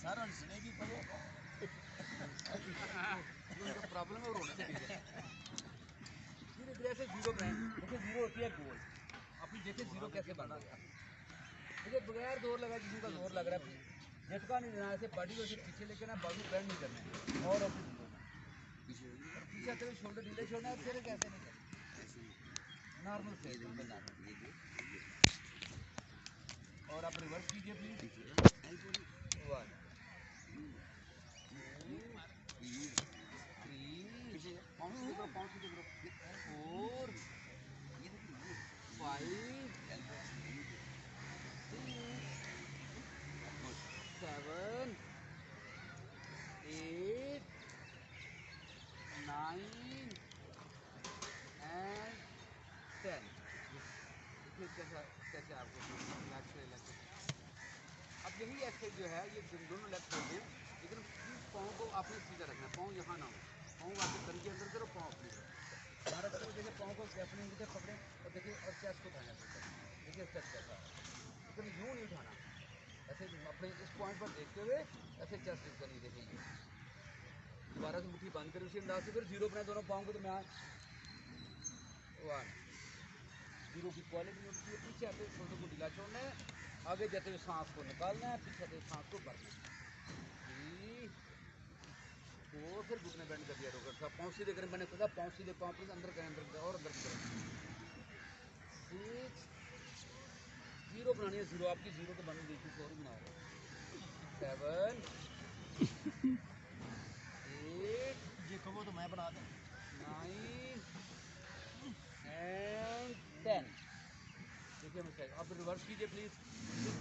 सारा सुनेगी पड़ो उनका प्रॉब्लम है और होने से धीरे धीरे ऐसे जीरो बनाए। देखिए जीरो होती है गोल, अपनी देखिए जीरो कैसे बना गया। देखिए बगैर जोर लगा, जिसम का जोर लग रहा है, झटका नहीं देना, ऐसे बॉडी को पीछे लेके ना बाजू बैंड नहीं करना है और ऐसे जीरो पीछे आते हुए शोल्डर ढीले छोड़ना है, फिर कैसे नहीं करना, नॉर्मल फेस बनना। और आप रिवर्स कीजिए प्लीज। 1 कैसे आपको अब यही एक्सरसाइज जो है ये दोनों लेग खोल दें, लेकिन प्लीज पाँव को आपने सीधा रखना है, पाँव यहाँ ना हो, पाँव आपके तन के अंदर करो, पाँव अपनी हमारा तो देखिए पाँव को अपने अंदर पकड़ें और देखिए और चेस्ट को उठाना है, देखिए चेस्ट कैसा है, लेकिन यूँ नहीं उठाना, ऐसे अपने इस पॉइंट पर देखते हुए ऐसे चेस्ट लिफ्ट करनी। देखिए दोबारा से मुट्ठी बंद करें उसी अंदाज से, फिर जीरो बनाए दोनों पाँव को दरमियान। 1 जीरो की क्वालिटी होती है, पीछे आते हुए शोल्डर को ढीला छोड़ना है, आगे जाते हुए सांस को निकालना है, पीछे आते हुए सांस को भरना है। 3 4 फिर घुटने बैंड कर दिया, रोकर साहब पाँव सीधे करें, मैंने कहा पाँव सीधे, पाँव प्लीज अंदर करें, अंदर करें और अंदर करें। 6 जीरो बनानी है, जीरो आपकी जीरो तो बन गई, कुछ और ही बना रहे। 7 8 ये कहो तो मैं बना दूं। 9 and 10। देखिए मिस्टर, आप रिवर्स कीजिए प्लीज,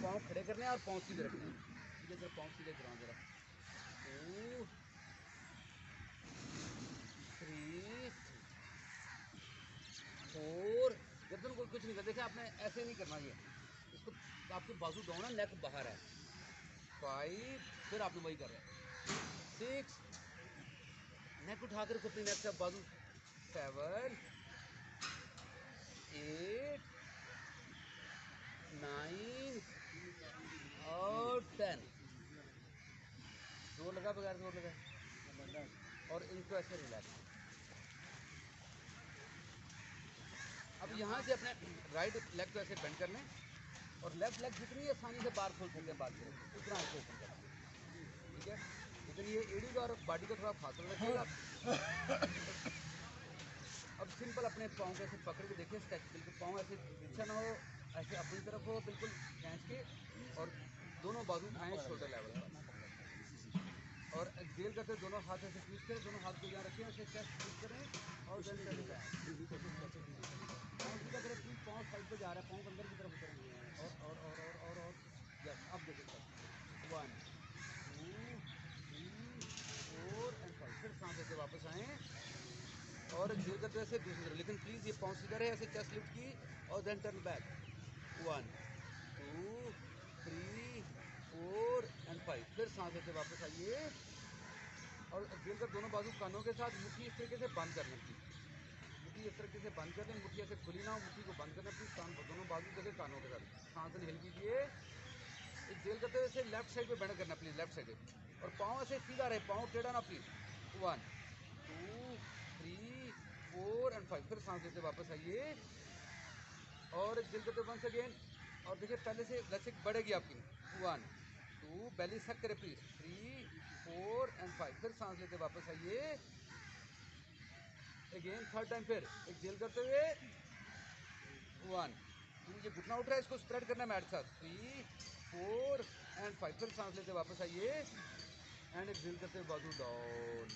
पाँव खड़े करने हैं और पाँव सीधे रखने हैं। ठीक है सर, पाँव सीधे कराओ जरा। 2 3 4 गर्दन को कुछ नहीं कर, देखिए आपने ऐसे नहीं करना, ये इसको आपके बाजू डाउन है, नेक बाहर है। 5 फिर आपने वही कर रहे हैं। 6 नेक उठाकर अपनी नेक से बाजू। 7 8 9 और 10। जोर लगा बगैर जोर लगा, और इनको ऐसे रिलैक्स। अब यहाँ से अपने राइट लेग को ऐसे बेंड कर लें और लेफ्ट लेग जितनी आसानी से बाहर खोल सकते हैं बाहर से उतना ऐसे ओपन कर लें, ठीक है। लेकिन ये एड़ी और बॉडी को थोड़ा फासला रखिएगा। अब सिंपल अपने पाँव को ऐसे पकड़ के देखिए, स्ट्रेच बिल्कुल, पाँव ऐसे पीछे ना हो, ऐसे अपनी तरफ हो बिल्कुल खींच के, और दोनों बाजू उठाएं शोल्डर लेवल पर, और एक्सहेल करते दोनों हाथ ऐसे ट्विस्ट करें, दोनों हाथ को यहाँ रखें, ऐसे चेस्ट ट्विस्ट करें और देन टर्न बैक। पाँव सीधा करें प्लीज, पाँव साइड पे जा रहा है, पाँव अंदर की तरफ उतरेंगे, और यस। अब देखिए सर, 1 2 3 4 and 5 फिर सांस लेके वापस आएँ और एक्सहेल करते ऐसे दूसरी तरफ, लेकिन प्लीज़ ये पाँव सीधा रहे, ऐसे चेस्ट लिफ्ट की और देन टर्न बैक। 1 2 3 4 and 5 फिर सांस लेते वापस आइए और एक्सहेल कर दोनों बाजू कानों के साथ, मुट्ठी इस तरीके से बंद करना प्लीज, मुट्ठी इस तरीके से बंद कर लें, मुट्ठी ऐसे खुली ना हो, मुट्ठी को बंद करना प्लीज, कान दोनों बाजू जगह कानों के साथ, सांस हिल कीजिए। एक्सहेल करते हुए ऐसे लेफ्ट साइड पे बेंड करना प्लीज, लेफ्ट साइड पे, और पाँव ऐसे सीधा रहे, पाँव टेढ़ा ना प्लीज। 1 2 3 4 and 5 फिर सांस लेते वापस आइए और एक्सहेल करते वंस अगेन, और देखिए पहले से लचक बढ़ेगी आपकी। 1 2 बेली सक करे प्लीज। 3 4 and 5 फिर सांस लेते वापस आइए अगेन, थर्ड टाइम फिर एक्सहेल करते हुए। 1 2 ये घुटना उठ रहा है, इसको स्प्रेड करना है मैट साथ। 3 4 and 5 फिर सांस लेते वापस आइए एंड एक्सहेल करते हुए बाजू डाउन।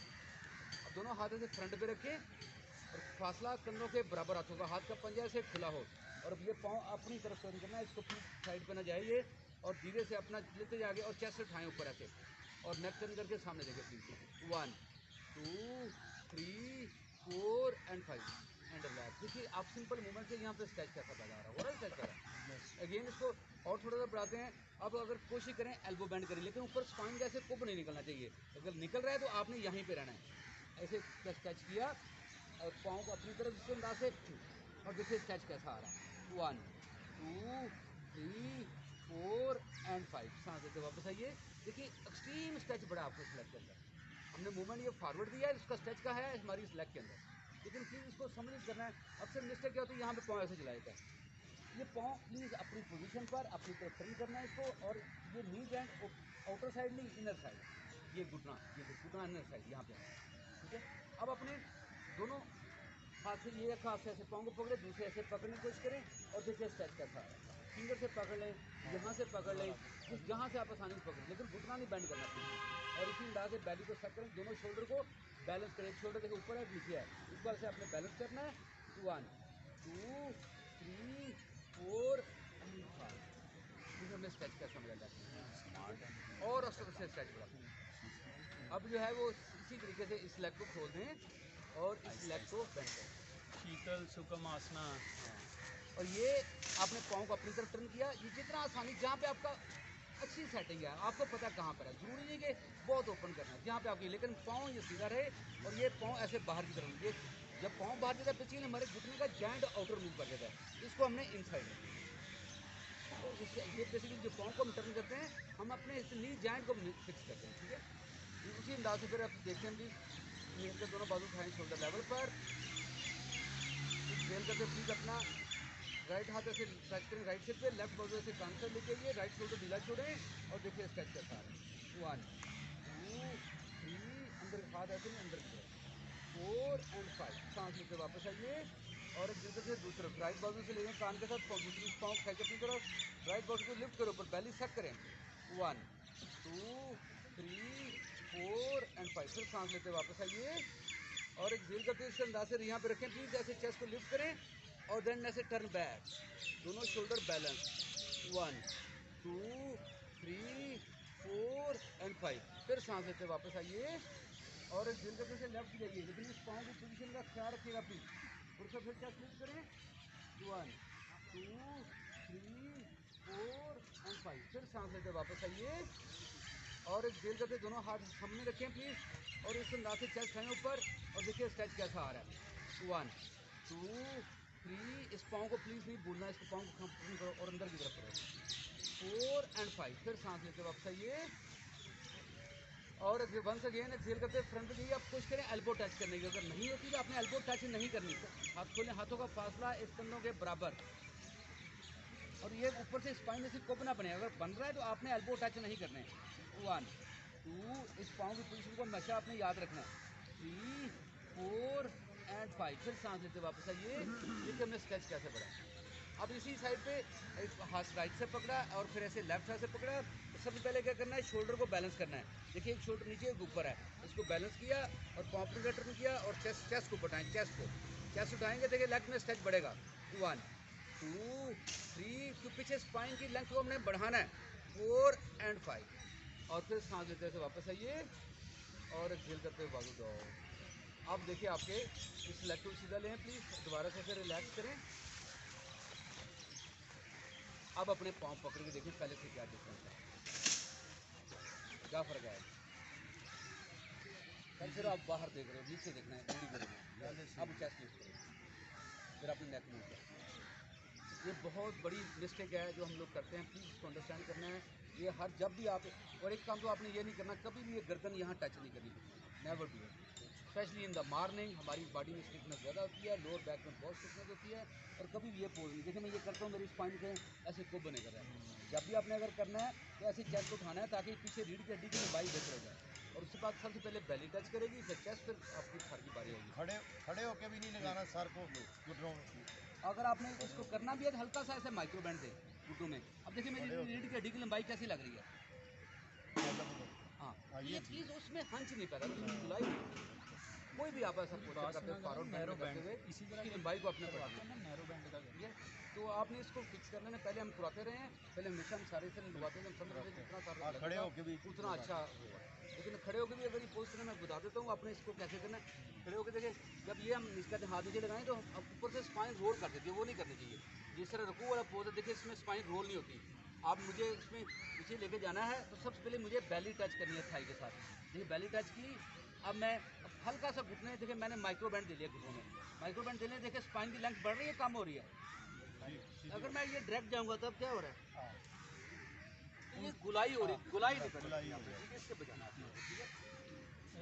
अब दोनों हाथ ऐसे फ्रंट पे रखें और फासला कंधों के बराबर हाथों का, हाथ का पंजा से खुला हो, और अब ये पाँव अपनी तरफ टर्न करना है, इसको साइड पे ना जाइए और धीरे से अपना लेते जाइए और चेस्ट उठाएं ऊपर ऐसे और नेक टर्न करके सामने देखें प्लीज। 1 2 3 4 and 5 and relax. देखिए आप सिंपल मूवमेंट से यहाँ पे स्ट्रेच कैसा पैदा हो रहा है, स्ट्रेच पैदा। अगेन इसको और थोड़ा सा बढ़ाते हैं। अब अगर कोशिश करें एल्बो बैंड करें, लेकिन ऊपर स्पाइन जैसे कुप नहीं निकलना चाहिए, अगर निकल रहा है तो आपने यहीं पे रहना है। ऐसे स्ट्रेच किया और पाँव को अपनी तरफ इसके अंदाज से, और देखिए स्ट्रेच कैसा आ रहा है। 1 2 3 4 एंड 5। सांस लेते वापस आइए। देखिए एक्सट्रीम स्ट्रेच बड़ा आपको इस लेग के अंदर, हमने मूवमेंट ये फॉरवर्ड दिया है, इसका स्ट्रेच का है हमारी इस लेग के अंदर, लेकिन प्लीज़ इसको समझ करना है। अक्सर मिस्टेक क्या होती है, यहाँ पे पाँव ऐसे चला जाता है। ये पाँव प्लीज़ अपनी पोजीशन पर अपनी तरफ टर्न करना है इसको, और ये नी जॉइंट आउटर साइड नहीं, इनर साइड, ये घुटना, ये घुटना इनर साइड यहाँ पे, ठीक है। अब अपने दोनों हाथ से, ये एक हाथ से ऐसे पाँव को पकड़े, दूसरे ऐसे पकड़ने की कोशिश करें, और देखिए स्ट्रेच कैसा है। फिंगर से पकड़ लें, यहाँ से पकड़ लें, जिस जहाँ से आप आसानी से पकड़ें, लेकिन घुटना नहीं बेंड करना चाहिए। और इसी अंदाज से बैली को सेट करें, दोनों शोल्डर को बैलेंस करें। एक शोल्डर देखिए ऊपर है, नीचे है, इस बार से आपने बैलेंस करना है। 1 2 3 4 एंड 5। मुझे हमने स्ट्रेच का समझ आता है, और असर से स्ट्रेच करा। अब जो है वो इसी तरीके से इस लेग को खोल दें और इस लेग को बेंड करें, शीतल सुकम आसना। और ये आपने पाँव को अपनी तरफ टर्न किया। ये जितना आसानी, जहाँ पे आपका अच्छी सेटिंग है, आपको पता कहाँ पर है, जरूरी नहीं कि बहुत ओपन करना है, जहाँ पे आपकी, लेकिन पाँव ये सीधा रहे, और ये पाँव ऐसे बाहर की तरफ, ये जब पाँव बाहर जाता है पिछले हमारे घुटने का जॉइंट आउटर मूव कर देता है, इसको हमने इनसाइड, तो इससे ये बेसिकली जो पाँव को हम टर्न करते हैं, हम अपने इस नी जॉइंट को फिक्स करते हैं, ठीक है। उसी अंदाज से फिर आप देखते हैं प्लीज़, ये दोनों बाजू उठाएं शोल्डर लेवल पर, फेल करके प्लीज़ अपना राइट हाथ ऐसे टच करें राइट साइड पे, लेफ्ट बाजू ऐसे कान से लेके आइए, राइट शोल्डर ढीला छोड़ें, और देखिए स्ट्रेच कैसा आ रहा है। 1 2 3, अंदर हाथ ऐसे नहीं, अंदर की तरफ, 4 एंड 5। सांस लेते वापस आइए, और एक जगह से दूसरे राइट बाजू से ले लें कान के साथ, दूसरी पाँव खेच अपनी तरफ, राइट बाजू को लिफ्ट करो, ऊपर बेली सेट करें। 1 2 3 4 एंड 5। फिर सांस लेते वापस आइए, और एक झील करते इस अंदाज से यहाँ पे रखें प्लीज़, ऐसे चेस्ट को लिफ्ट करें, और देन ऐसे टर्न बैक, दोनों शोल्डर बैलेंस। 1 2 3 4 एंड 5। फिर सांस लेते वापस आइए, और एक झील करते से लेफ्ट की जाइए, लेकिन इस पाँव की पोजीशन का ख्याल रखिएगा प्लीज़। फिर चेस्ट लिफ्ट करें। 1 2 3 4 एंड 5। फिर सांस लेते वापस आइए, और एक झील करते दोनों हाथ सामने रखें प्लीज़, और इस अंदाज से चेस्ट खाएँ ऊपर, और देखिए स्ट्रेच कैसा आ रहा है। 1 2 3, इस पाँव को प्लीज़ नहीं भूलना, इसको पाँव को टर्न करो और अंदर की तरफ करो। 4 एंड 5। फिर सांस लेते वापस आइए, और वंस अगेन एक्सेल करते फ्रंट की आप कोशिश करें एल्बो टच करने की। अगर नहीं होती तो आपने एल्बो टच नहीं करनी, तो हाथ खोलें, हाथों का फासला इस कंधों के बराबर, और ये ऊपर से स्पाइन ऐसी कोप ना बने। अगर बन रहा है तो आपने एल्बो टच नहीं करने। 1 2, इस पाँव की पोजीशन को हमेशा आपने याद रखना है। 3 4 एंड 5। फिर सांस लेते वापस आइए, देखिए हमने स्ट्रेच कैसे बढ़ा। अब इसी साइड पे एक हाथ राइट से पकड़ा, और फिर ऐसे लेफ्ट हाथ से पकड़ा। तो सबसे पहले क्या करना है, शोल्डर को बैलेंस करना है। देखिए एक शोल्डर नीचे एक ऊपर है, इसको बैलेंस किया, और पाँव का टर्न किया, और चेस्ट को उठाएं, चेस्ट उठाएंगे, देखिए लेग में स्ट्रेच बढ़ेगा। 1 2 3, तो पीछे स्पाइन की लेंथ को हमने बढ़ाना है। 4 एंड 5। और फिर सांस लेते हुए वापस आइए, और एक्सेल करते हुए बाजू दो। अब देखिए आपके इस लेग को सीधा लें प्लीज़, दोबारा से फिर रिलैक्स करें। अब अपने पाँव पकड़ के देखिए पहले से क्या डिफरेंस है, क्या फ़र्क है। कल फिर आप बाहर देख रहे हो, नीचे देखना है, नीचे देखना है। अब चेस्ट लिफ्ट करें, फिर अपने नेक मूव करें। ये बहुत बड़ी मिस्टेक है जो हम लोग करते हैं, प्लीज़ इसको अंडरस्टैंड करना है। ये हर जब भी आप, और एक काम तो आपने ये नहीं करना, कभी भी ये गर्दन यहाँ टच नहीं करनी, never do it. Specially in the morning हमारी बॉडी में स्टिफनेस ज़्यादा होती है, लोअर बैक में बहुत स्टिफनेस होती है, और कभी भी ये पोज नहीं। देखिए मैं ये करता हूँ, मेरी स्पाइन के ऐसे को बने कर रहा है। जब भी आपने अगर करना है तो ऐसे चेस्ट को उठाना है, ताकि पीछे रीढ़ की हड्डी की लंबाई बेहतर हो जाए, और उसके बाद सबसे पहले बेली टच करेगी, फिर चेस्ट, फिर आपकी सर की बारी आएगी। खड़े होके भी नहीं लगाना सर को घुटनों में। अगर आपने इसको करना भी है तो हल्का सा ऐसे माइक्रो बैंड से घुटनों में। अब देखिए मेरी रीढ़ की हड्डी की लंबाई कैसी लग रही है। हाँ, ये चीज़ उसमें हंच नहीं पैदा, उसमें जुलाई नहीं। कोई भी आप ऐसा पोस्टर करते हो फॉरवर्ड बैंड करते हुए, इसी इसकी लंबाई को अपने करवाते बढ़ाना हैं ना, नैरो बैंड का। ठीक है। तो आपने इसको फिक्स करने में पहले हम पुराते रहे हैं, पहले हमेशा हम सारे से लगवाते हैं, हम समझ रहे जितना सारा खड़े होके भी उतना अच्छा होगा। लेकिन खड़े होकर भी अगर ये पोस्ट करना, मैं बता देता हूँ आपने इसको कैसे करना है। खड़े होकर देखिए, जब ये हम इसका हाथ नीचे लगाएं तो हम ऊपर से स्पाइन रोल कर देती है, वो नहीं करनी चाहिए। जिस तरह रुकू वाला पोज है, देखिए इसमें स्पाइन रोल नहीं होती। आप मुझे इसमें पीछे लेके जाना है तो सबसे पहले मुझे बेली टच करनी है थाई के साथ। देखिए बेली टच की, अब मैं हल्का सा घुटने, देखिए मैंने माइक्रो बैंड दे लिया घुटनों में, माइक्रो बैंड देने, देखिए स्पाइन की लेंथ बढ़ रही है, कम हो रही है। अगर मैं ये डायरेक्ट जाऊंगा तब क्या हो रहा है, ये गुलाई हो रही, गुलाई नहीं करनी गुलाई हो आपने, रही। ठीक है, इससे बचाना है आपने, ठीक है।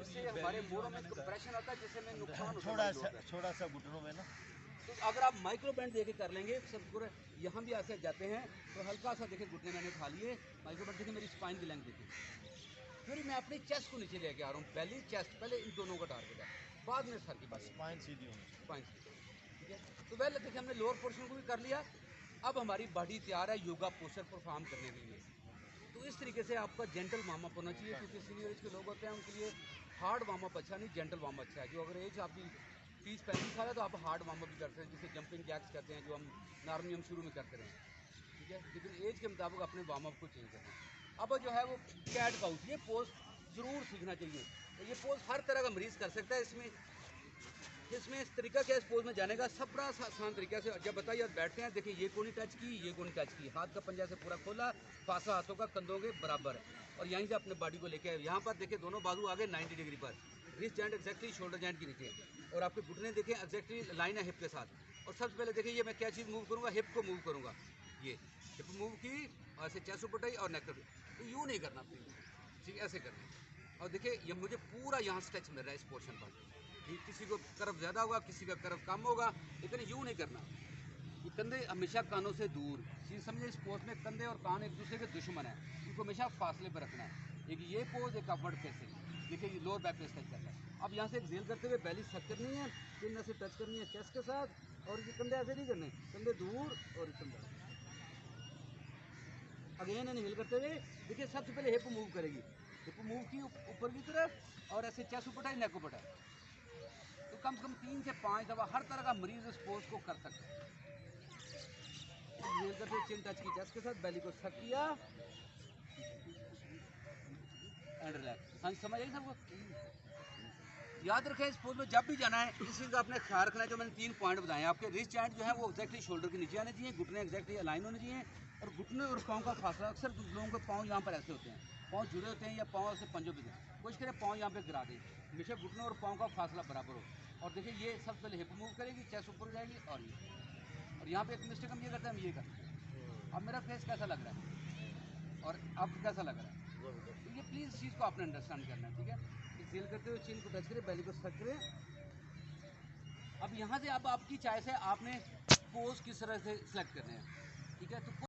इससे हमारे मोड़ों में कंप्रेशन आता है जिससे में नुकसान होता है। छोटा सा घुटनों में ना, तो अगर आप माइक्रो बैंड देके कर लेंगे सब पूरा, यहाँ भी ऐसे जाते हैं तो हल्का सा देखे घुटने मैंने उठा लिए, माइक्रो बैंड देखिए मेरी स्पाइन की लेंथ देखिए, फिर मैं अपनी चेस्ट को नीचे लेके आ रहा हूँ, पहले चेस्ट, पहले इन दोनों का टारगेट है, बाद में सर की बात, स्पाइन सीधी होनी चाहिए। स्पाइन, ठीक है। तो वेल देखिए हमने लोअर पोर्शन को भी कर लिया, अब हमारी बॉडी तैयार है योगा पोस्चर परफॉर्म करने के लिए। तो इस तरीके से आपका जेंटल वार्म अप होना चाहिए, क्योंकि सीनियर एज के लोग होते हैं उनके लिए हार्ड वार्म अप अच्छा नहीं, जेंटल वार्म अप अच्छा है। जो अगर एज आपकी 30-35 साल है तो आप हार्ड वार्म अप भी करते हैं, जिसे जंपिंग जैक्स कहते हैं, जो हम नॉर्मली हम शुरू में करते रहे, ठीक है। लेकिन एज के मुताबिक अपने वार्म अप को चेंज करना है। अब जो है वो कैट पाउच, ये पोज ज़रूर सीखना चाहिए। तो ये पोज हर तरह का मरीज़ कर सकता है। इसमें इस तरीका क्या है, इस पोज में जाने का सब बड़ा आसान तरीका से जब बताइए आप बैठते हैं, देखिए ये कोनी टच की, ये कोनी टच की, हाथ का पंजा से पूरा खोला, फासा हाथों का कंधों के बराबर, और यहीं से अपने बॉडी को लेके यहाँ पर देखिए दोनों बाजू आगे 90 डिग्री पर, wrist joint exactly shoulder joint के नीचे, और आपके घुटने देखिए एक्जैक्टली लाइन है हिप के साथ। और सबसे पहले देखिए ये मैं क्या चीज़ मूव करूँगा, हिप को मूव करूँगा, ये हिप मूव की और ऐसे चेस्ट ऊपर उठाई और नेक कर, तो यूँ नहीं करना प्लीज, ठीक ऐसे करना है। और देखिए ये मुझे पूरा यहाँ स्ट्रेच मिल रहा है इस पोर्शन पर, किसी को कर्व ज़्यादा होगा, किसी का कर्व कम होगा, लेकिन यूँ नहीं करना। ये कंधे हमेशा कानों से दूर, चीज़ समझे, इस पोज में कंधे और कान एक दूसरे के दुश्मन है, इनको हमेशा फासले पर रखना है। एक ये पोज, एक अपवर्ड फेसिंग, देखिए ये लोअर बैक पे टच करना है। अब यहाँ से एक्सेल करते हुए बैली सक करनी है, चिन्ह से टच करनी है चेस्ट के साथ, और ये कंधे ऐसे नहीं करने, कंधे दूर और कंधे अगेन इनहेल करते हुए देखिए सबसे पहले हिप मूव करेगी, हिप मूव की ऊपर की तरफ, और ऐसे चेस्ट ऊपर उठाई, नेक ऊपर उठाई। तो कम से कम 3 से 5 दफ़ा हर तरह का मरीज इस पोज को कर सकते हैं। इनहेल करते हुए चिन टच की चेस्ट के साथ, बैली को सक किया एंड रिलैक्स। हाँ समझ आई सबको? याद रखें इस पोज में जब भी जाना है इस चीज़ का अपने ख्याल रखना है। जो मैंने 3 पॉइंट बताए हैं, आपके रिस्ट जॉइंट जो है वो एक्जैक्टली शोल्डर के नीचे आने चाहिए, घुटने एक्जैक्टली अलाइन होने चाहिए, और घुटने और पाँव का फासला, अक्सर लोगों के पाँव यहाँ पर ऐसे होते हैं, पाँव जुड़े होते हैं या पाँव से पंजों पे कोशिश करें पाँव यहाँ पे गिरा दें, हमेशा घुटने और पाँव का फासला बराबर हो। और देखिए ये सबसे पहले हिप मूव करेगी, चेस्ट ऊपर जाएगी, और यहाँ पे एक मिस्टेक हम ये करते हैं, हम ये करते हैं। अब मेरा फेस कैसा लग रहा है और अब कैसा लग रहा है, तो ये प्लीज़ इस चीज़ को आपने अंडरस्टैंड करना है, ठीक है। एक्सेल करते हुए चिन को टच करें, बैली को सक करें। अब यहाँ से अब आपकी चॉइस है, आपने पोज किस तरह से सिलेक्ट करने हैं।